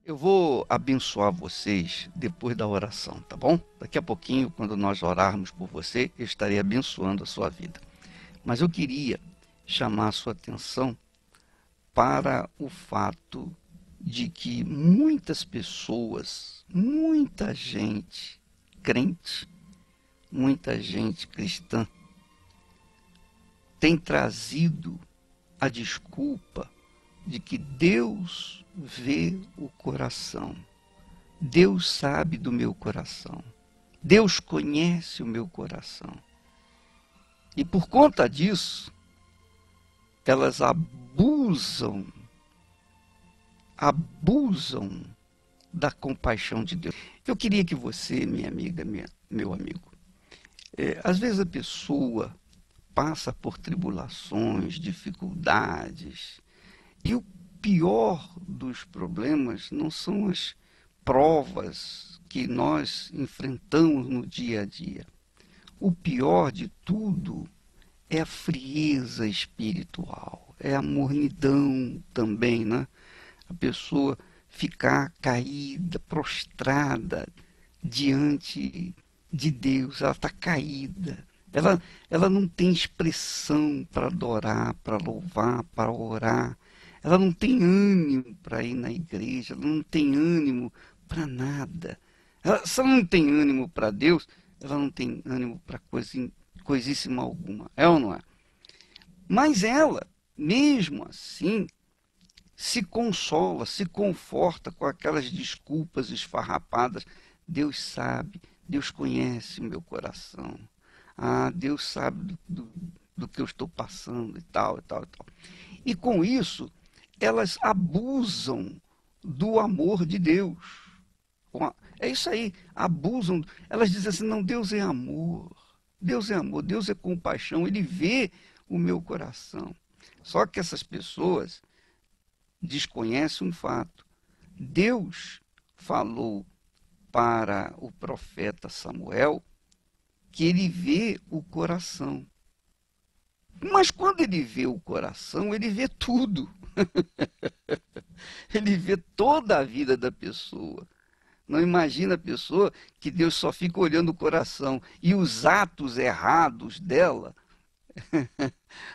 Eu vou abençoar vocês depois da oração, tá bom? Daqui a pouquinho, quando nós orarmos por você, eu estarei abençoando a sua vida. Mas eu queria chamar a sua atenção para o fato de que muitas pessoas, muita gente crente, muita gente cristã, tem trazido a desculpa de que Deus vê o coração. Deus sabe do meu coração. Deus conhece o meu coração. E por conta disso, elas abusam da compaixão de Deus. Eu queria que você, minha amiga, meu amigo, às vezes a pessoa passa por tribulações, dificuldades, e o pior dos problemas não são as provas que nós enfrentamos no dia a dia. O pior de tudo é a frieza espiritual, é a mornidão também, né? A pessoa ficar caída, prostrada diante de Deus, ela está caída. Ela não tem expressão para adorar, para louvar, para orar. Ela não tem ânimo para ir na igreja, ela não tem ânimo para nada. Se ela não tem ânimo para Deus, ela não tem ânimo para coisíssima alguma. É ou não é? Mas ela, mesmo assim, se consola, se conforta com aquelas desculpas esfarrapadas. Deus sabe, Deus conhece o meu coração. Ah, Deus sabe do que eu estou passando e tal, e tal, e tal. E com isso, elas abusam do amor de Deus. É isso aí, abusam. Elas dizem assim: não, Deus é amor. Deus é amor, Deus é compaixão, Ele vê o meu coração. Só que essas pessoas desconhecem um fato. Deus falou para o profeta Samuel que ele vê o coração. Mas quando ele vê o coração, ele vê tudo. Ele vê toda a vida da pessoa. Não imagina a pessoa que Deus só fica olhando o coração e os atos errados dela,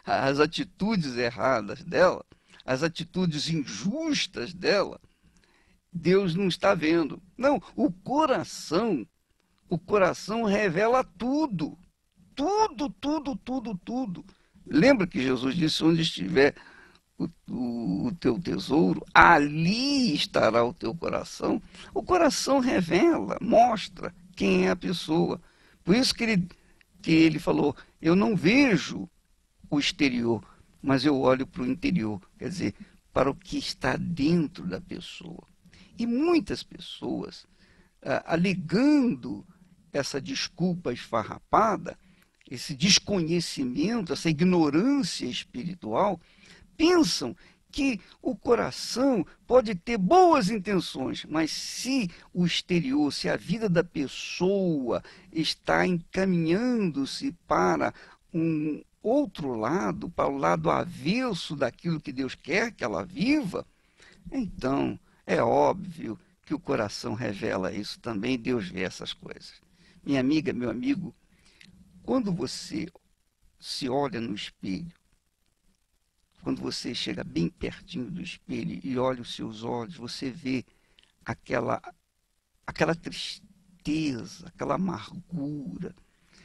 as atitudes erradas dela, as atitudes injustas dela, Deus não está vendo. Não, o coração revela tudo. Tudo, tudo, tudo, tudo. Lembra que Jesus disse: onde estiver o teu tesouro, ali estará o teu coração. O coração revela, mostra quem é a pessoa. Por isso que ele falou: eu não vejo o exterior, mas eu olho para o interior, quer dizer, para o que está dentro da pessoa. E muitas pessoas, alegando essa desculpa esfarrapada, esse desconhecimento, essa ignorância espiritual, pensam que o coração pode ter boas intenções, mas se o exterior, se a vida da pessoa está encaminhando-se para um outro lado, para o lado avesso daquilo que Deus quer que ela viva, então é óbvio que o coração revela isso também, Deus vê essas coisas. Minha amiga, meu amigo, quando você se olha no espelho, quando você chega bem pertinho do espelho e olha os seus olhos, você vê aquela, aquela tristeza, aquela amargura,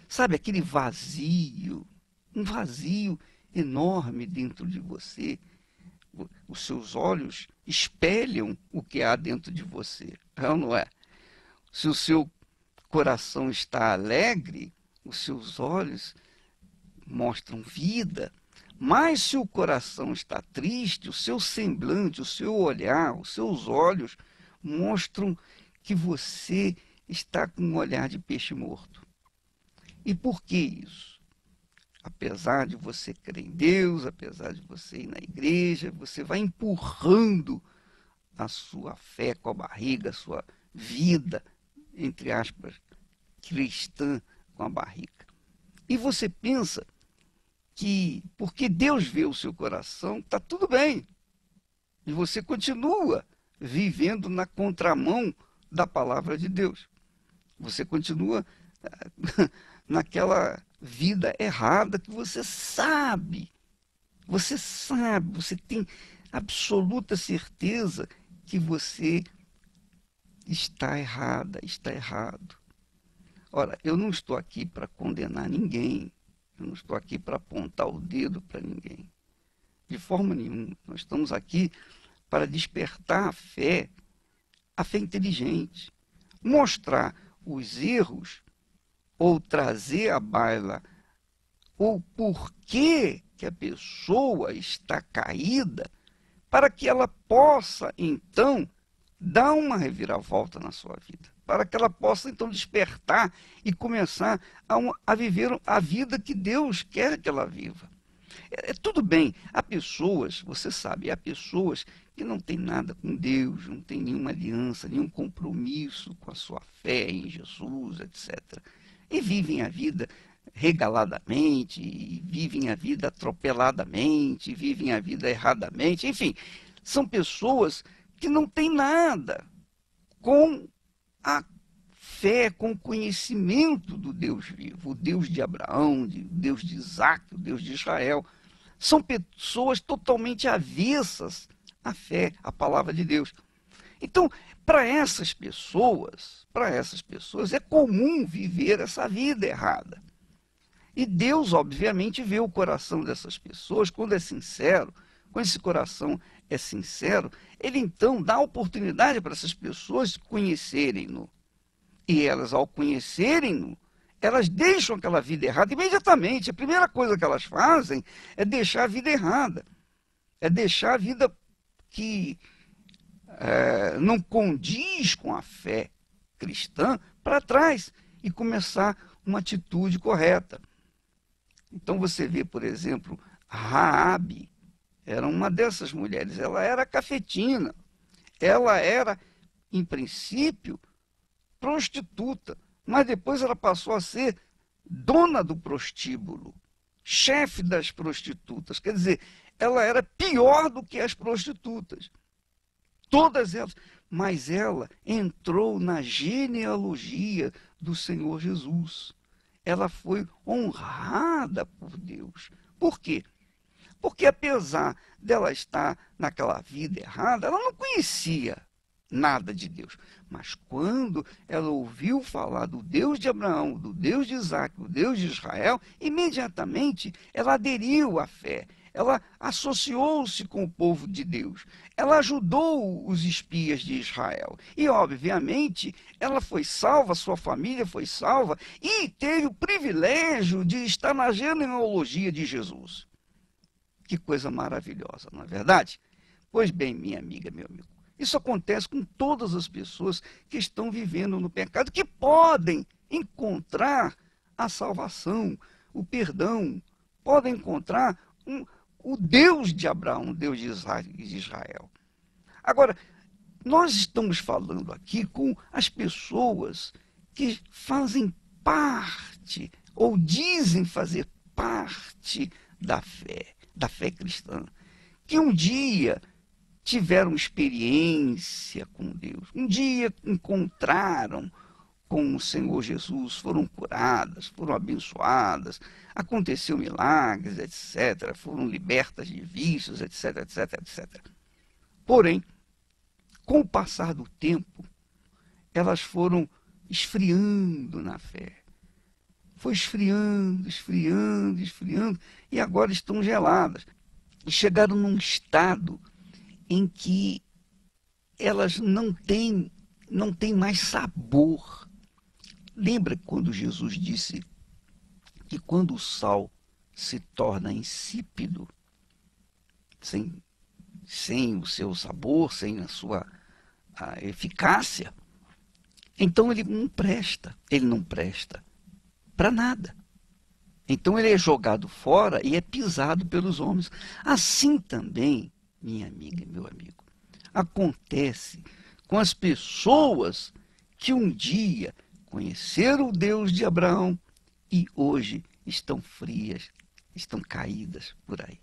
sabe, aquele vazio, um vazio enorme dentro de você. Os seus olhos espelham o que há dentro de você, é ou não é? Se o seu coração está alegre, os seus olhos mostram vida. Mas se o coração está triste, o seu semblante, o seu olhar, os seus olhos mostram que você está com um olhar de peixe morto. E por que isso? Apesar de você crer em Deus, apesar de você ir na igreja, você vai empurrando a sua fé com a barriga, a sua vida, entre aspas, cristã com a barriga. E você pensa que, porque Deus vê o seu coração, está tudo bem. E você continua vivendo na contramão da palavra de Deus. Você continua naquela vida errada que você tem absoluta certeza que você está errada, está errado. Ora, eu não estou aqui para condenar ninguém, eu não estou aqui para apontar o dedo para ninguém, de forma nenhuma. Nós estamos aqui para despertar a fé inteligente, mostrar os erros ou trazer à baila o porquê que a pessoa está caída, para que ela possa, então, dar uma reviravolta na sua vida, para que ela possa, então, despertar e começar a viver a vida que Deus quer que ela viva. Tudo bem, há pessoas, você sabe, há pessoas que não têm nada com Deus, não têm nenhuma aliança, nenhum compromisso com a sua fé em Jesus, etc. E vivem a vida regaladamente, e vivem a vida atropeladamente, vivem a vida erradamente, enfim, são pessoas que não têm nada com a fé, com o conhecimento do Deus vivo, o Deus de Abraão, o Deus de Isaac, o Deus de Israel. São pessoas totalmente avessas à fé, à palavra de Deus. Então, para essas pessoas é comum viver essa vida errada. E Deus, obviamente, vê o coração dessas pessoas quando é sincero, quando esse coração é sincero, ele então dá oportunidade para essas pessoas conhecerem-no. E elas, ao conhecerem-no, elas deixam aquela vida errada imediatamente. A primeira coisa que elas fazem é deixar a vida errada. É deixar a vida que não condiz com a fé cristã para trás e começar uma atitude correta. Então você vê, por exemplo, Raabe era uma dessas mulheres. Ela era cafetina. Ela era, em princípio, prostituta, mas depois ela passou a ser dona do prostíbulo, chefe das prostitutas. Quer dizer, ela era pior do que as prostitutas. Todas elas. Mas ela entrou na genealogia do Senhor Jesus. Ela foi honrada por Deus. Por quê? Porque apesar dela estar naquela vida errada, ela não conhecia nada de Deus. Mas quando ela ouviu falar do Deus de Abraão, do Deus de Isaac, do Deus de Israel, imediatamente ela aderiu à fé. Ela associou-se com o povo de Deus. Ela ajudou os espias de Israel. E, obviamente, ela foi salva, sua família foi salva e teve o privilégio de estar na genealogia de Jesus. Que coisa maravilhosa, não é verdade? Pois bem, minha amiga, meu amigo, isso acontece com todas as pessoas que estão vivendo no pecado, que podem encontrar a salvação, o perdão, podem encontrar o Deus de Abraão, o Deus de Isaac e de Israel. Agora, nós estamos falando aqui com as pessoas que fazem parte, ou dizem fazer parte da fé cristã, que um dia tiveram experiência com Deus, um dia encontraram com o Senhor Jesus, foram curadas, foram abençoadas, aconteceu milagres, etc., foram libertas de vícios, etc., etc., etc. Porém, com o passar do tempo, elas foram esfriando na fé. Foi esfriando, esfriando, esfriando, e agora estão geladas. E chegaram num estado em que elas não têm mais sabor. Lembra quando Jesus disse que quando o sal se torna insípido, sem o seu sabor, sem a sua eficácia, então ele não presta para nada. Então ele é jogado fora e é pisado pelos homens. Assim também, minha amiga e meu amigo, acontece com as pessoas que um dia conheceram o Deus de Abraão e hoje estão frias, estão caídas por aí.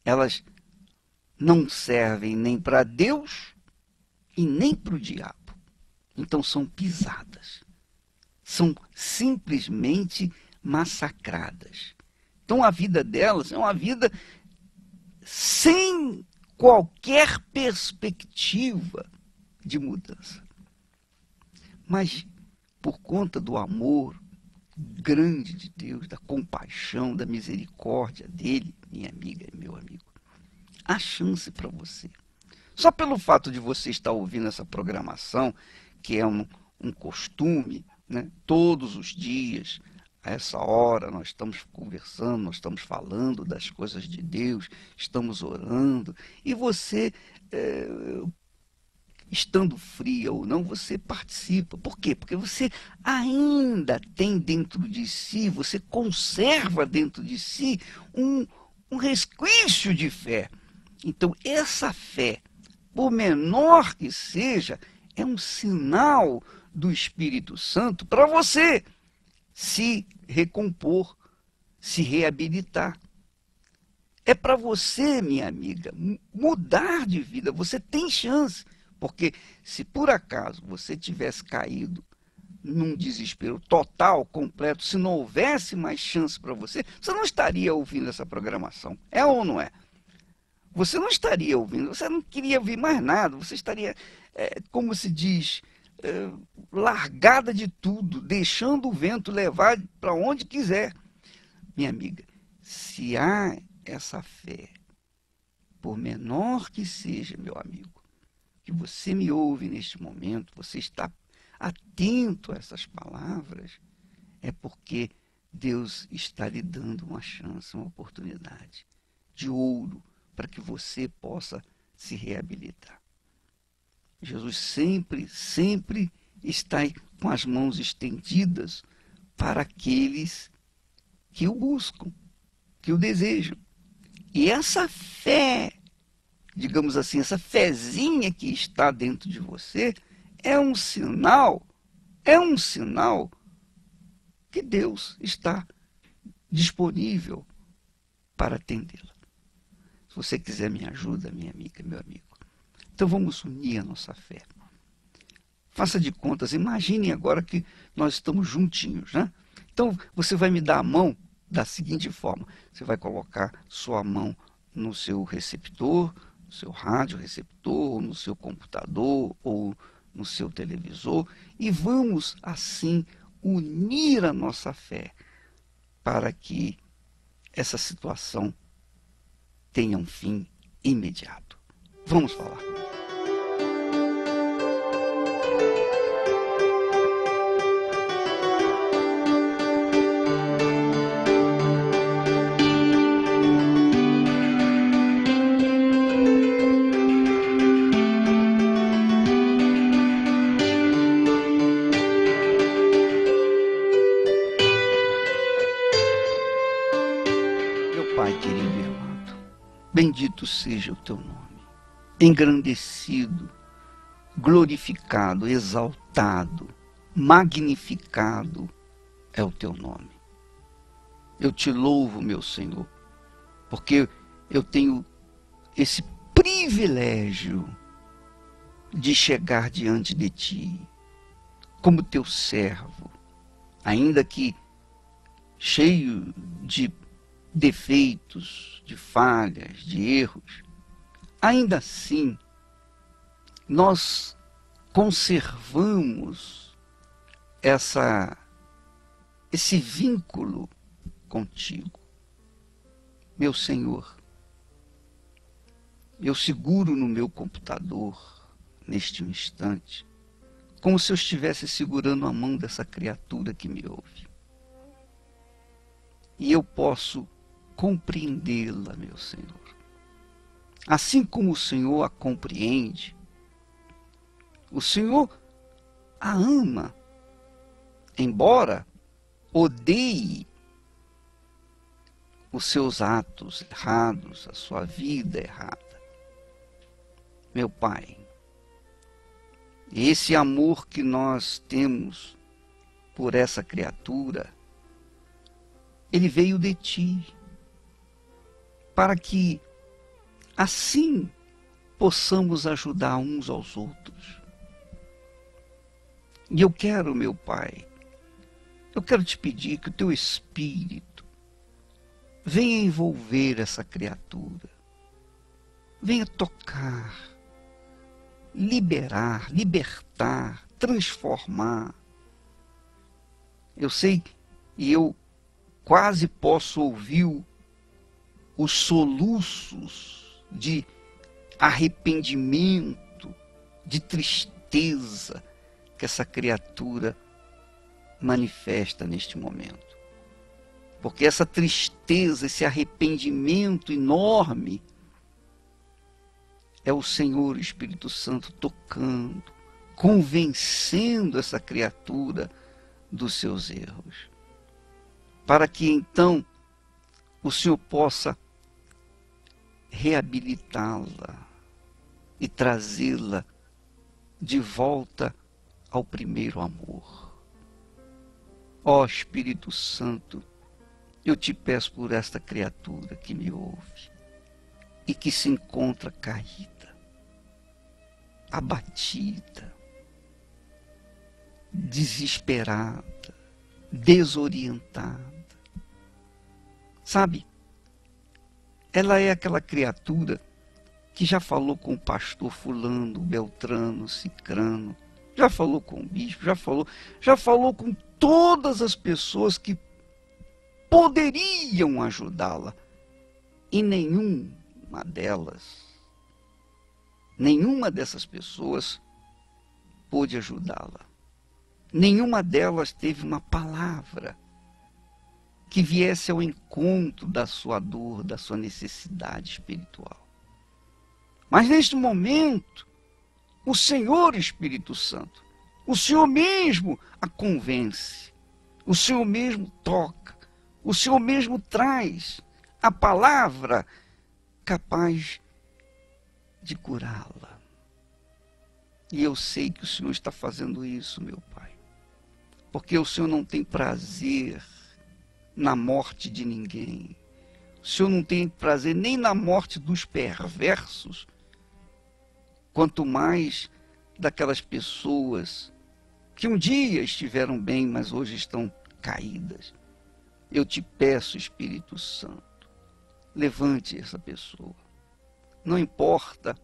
Elas não servem nem para Deus e nem para o diabo. Então são pisadas, são simplesmente massacradas. Então a vida delas é uma vida sem qualquer perspectiva de mudança. Mas por conta do amor grande de Deus, da compaixão, da misericórdia dele, minha amiga e meu amigo, há chance para você. Só pelo fato de você estar ouvindo essa programação, que é um costume, né? Todos os dias, a essa hora, nós estamos conversando, nós estamos falando das coisas de Deus, estamos orando, e você, estando fria ou não, você participa. Por quê? Porque você ainda tem dentro de si, você conserva dentro de si um resquício de fé. Então, essa fé, por menor que seja, é um sinal do Espírito Santo para você se recompor, se reabilitar. É para você, minha amiga, mudar de vida. Você tem chance, porque se por acaso você tivesse caído num desespero total, completo, se não houvesse mais chance para você, você não estaria ouvindo essa programação. É ou não é? Você não estaria ouvindo, você não queria ouvir mais nada, você estaria, como se diz, largada de tudo, deixando o vento levar para onde quiser. Minha amiga, se há essa fé, por menor que seja, meu amigo, que você me ouve neste momento, você está atento a essas palavras, é porque Deus está lhe dando uma chance, uma oportunidade de ouro para que você possa se reabilitar. Jesus sempre, sempre está com as mãos estendidas para aqueles que o buscam, que o desejam. E essa fé, digamos assim, essa fezinha que está dentro de você, é um sinal que Deus está disponível para atendê-la. Se você quiser minha ajuda, minha amiga, meu amigo, então vamos unir a nossa fé. Faça de contas, imagine agora que nós estamos juntinhos, né? Então você vai me dar a mão da seguinte forma: você vai colocar sua mão no seu receptor, no seu rádio receptor, ou no seu computador, ou no seu televisor, e vamos assim unir a nossa fé para que essa situação tenha um fim imediato. Vamos falar. Meu Pai querido e amado, bendito seja o teu nome, engrandecido, glorificado, exaltado, magnificado é o teu nome. Eu te louvo, meu Senhor, porque eu tenho esse privilégio de chegar diante de ti como teu servo, ainda que cheio de defeitos, de falhas, de erros. Ainda assim, nós conservamos esse vínculo contigo. Meu Senhor, eu seguro no meu computador, neste instante, como se eu estivesse segurando a mão dessa criatura que me ouve. E eu posso compreendê-la, meu Senhor. Assim como o Senhor a compreende, o Senhor a ama, embora odeie os seus atos errados, a sua vida errada. Meu Pai, esse amor que nós temos por essa criatura, ele veio de ti, para que assim possamos ajudar uns aos outros. E eu quero, meu Pai, eu quero te pedir que o teu Espírito venha envolver essa criatura, venha tocar, liberar, libertar, transformar. Eu sei e eu quase posso ouvir os soluços de arrependimento, de tristeza que essa criatura manifesta neste momento. Porque essa tristeza, esse arrependimento enorme, é o Senhor Espírito Santo tocando, convencendo essa criatura dos seus erros. Para que então o Senhor possa reabilitá-la e trazê-la de volta ao primeiro amor. Ó Espírito Santo, eu te peço por esta criatura que me ouve e que se encontra caída, abatida, desesperada, desorientada. Sabe, ela é aquela criatura que já falou com o pastor fulano, Beltrano, Cicrano, já falou com o bispo, já falou com todas as pessoas que poderiam ajudá-la. E nenhuma dessas pessoas pôde ajudá-la. Nenhuma delas teve uma palavra que viesse ao encontro da sua dor, da sua necessidade espiritual. Mas neste momento, o Senhor Espírito Santo, o Senhor mesmo a convence, o Senhor mesmo toca, o Senhor mesmo traz a palavra capaz de curá-la. E eu sei que o Senhor está fazendo isso, meu Pai, porque o Senhor não tem prazer na morte de ninguém. O Senhor não tem prazer nem na morte dos perversos, quanto mais daquelas pessoas que um dia estiveram bem, mas hoje estão caídas. Eu te peço, Espírito Santo, levante essa pessoa. Não importa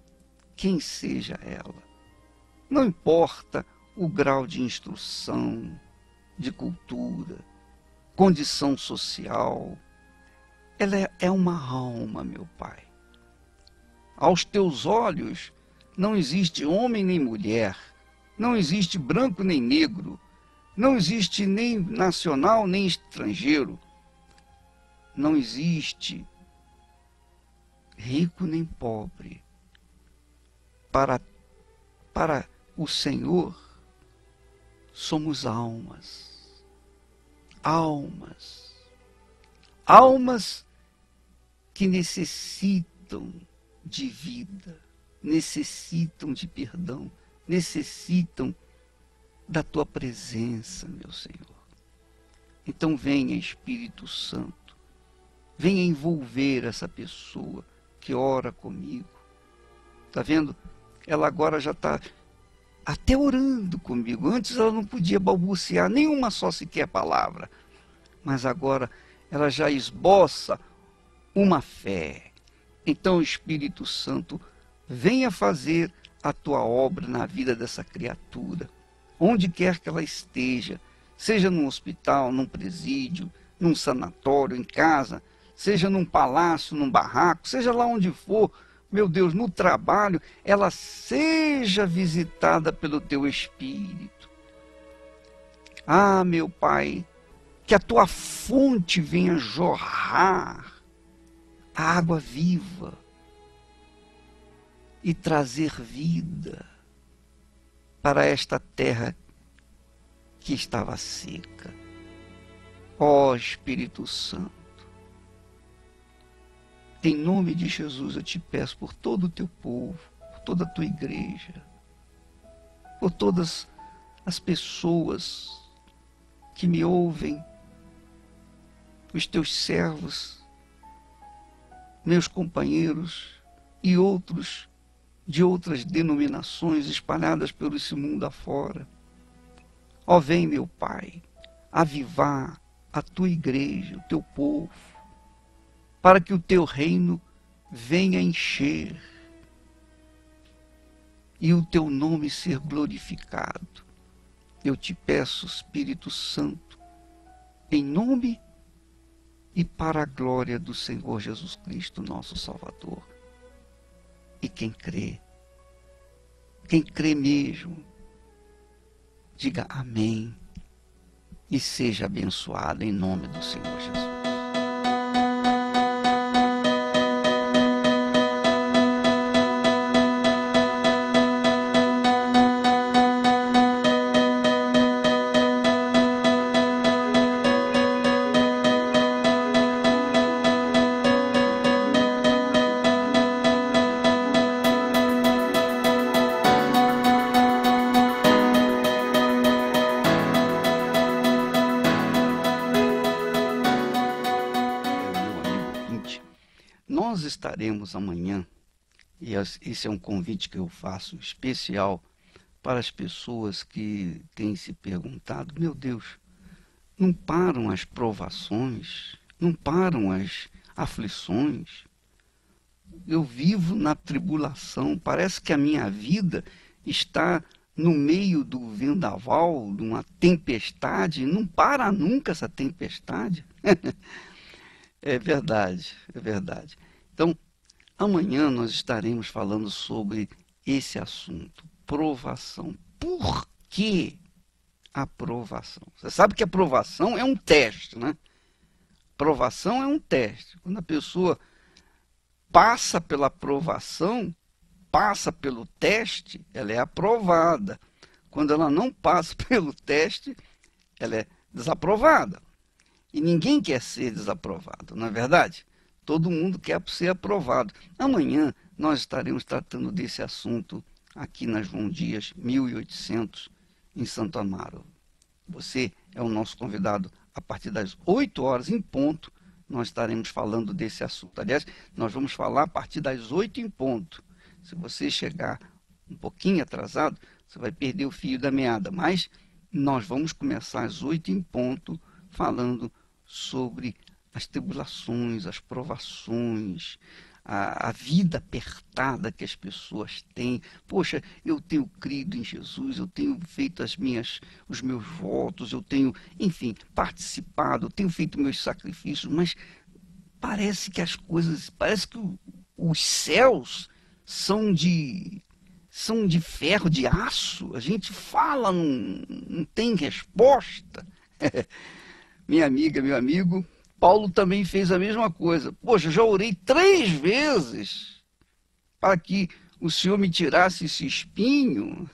quem seja ela, não importa o grau de instrução, de cultura, condição social, ela é uma alma, meu Pai. Aos teus olhos não existe homem nem mulher, não existe branco nem negro, não existe nem nacional nem estrangeiro, não existe rico nem pobre. Para o Senhor somos almas. Almas que necessitam de vida, necessitam de perdão, necessitam da tua presença, meu Senhor. Então venha, Espírito Santo, venha envolver essa pessoa que ora comigo. Está vendo? Ela agora já está até orando comigo. Antes ela não podia balbuciar nenhuma só sequer palavra. Mas agora ela já esboça uma fé. Então, Espírito Santo, venha fazer a tua obra na vida dessa criatura, onde quer que ela esteja, seja num hospital, num presídio, num sanatório, em casa, seja num palácio, num barraco, seja lá onde for, meu Deus, no trabalho, ela seja visitada pelo teu Espírito. Ah, meu Pai, que a tua fonte venha jorrar a água viva e trazer vida para esta terra que estava seca. Ó Espírito Santo, em nome de Jesus eu te peço por todo o teu povo, por toda a tua igreja, por todas as pessoas que me ouvem, os teus servos, meus companheiros e outros de outras denominações espalhadas pelo esse mundo afora. Ó, vem, meu Pai, avivar a tua igreja, o teu povo, para que o teu reino venha encher e o teu nome ser glorificado. Eu te peço, Espírito Santo, em nome e para a glória do Senhor Jesus Cristo, nosso Salvador. E quem crê mesmo, diga amém e seja abençoado em nome do Senhor Jesus. Nós estaremos amanhã, e esse é um convite que eu faço especial para as pessoas que têm se perguntado, meu Deus, não param as provações, não param as aflições, eu vivo na tribulação, parece que a minha vida está no meio do vendaval, de uma tempestade, não para nunca essa tempestade. É verdade, é verdade. Então, amanhã nós estaremos falando sobre esse assunto, provação. Por que a provação? Você sabe que a provação é um teste, né? Provação é um teste. Quando a pessoa passa pela provação, passa pelo teste, ela é aprovada. Quando ela não passa pelo teste, ela é desaprovada. E ninguém quer ser desaprovado, não é verdade? Todo mundo quer ser aprovado. Amanhã nós estaremos tratando desse assunto aqui na João Dias, 1800, em Santo Amaro. Você é o nosso convidado a partir das 8 horas em ponto. Nós estaremos falando desse assunto. Aliás, nós vamos falar a partir das 8 em ponto. Se você chegar um pouquinho atrasado, você vai perder o fio da meada. Mas nós vamos começar às 8 em ponto falando sobre as tribulações, as provações, a vida apertada que as pessoas têm. Poxa, eu tenho crido em Jesus, eu tenho feito os meus votos, eu tenho, enfim, participado, eu tenho feito meus sacrifícios, mas parece que parece que os céus são de ferro, de aço. A gente fala, não tem resposta. Minha amiga, meu amigo, Paulo também fez a mesma coisa. Poxa, já orei 3 vezes para que o Senhor me tirasse esse espinho.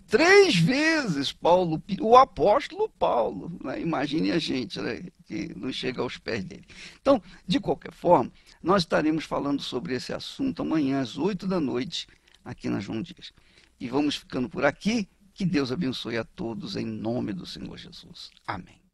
3 vezes, Paulo, o apóstolo Paulo. Né? Imagine a gente, né, que não chega aos pés dele. Então, de qualquer forma, nós estaremos falando sobre esse assunto amanhã às 8 da noite, aqui na João Dias. E vamos ficando por aqui. Que Deus abençoe a todos em nome do Senhor Jesus. Amém.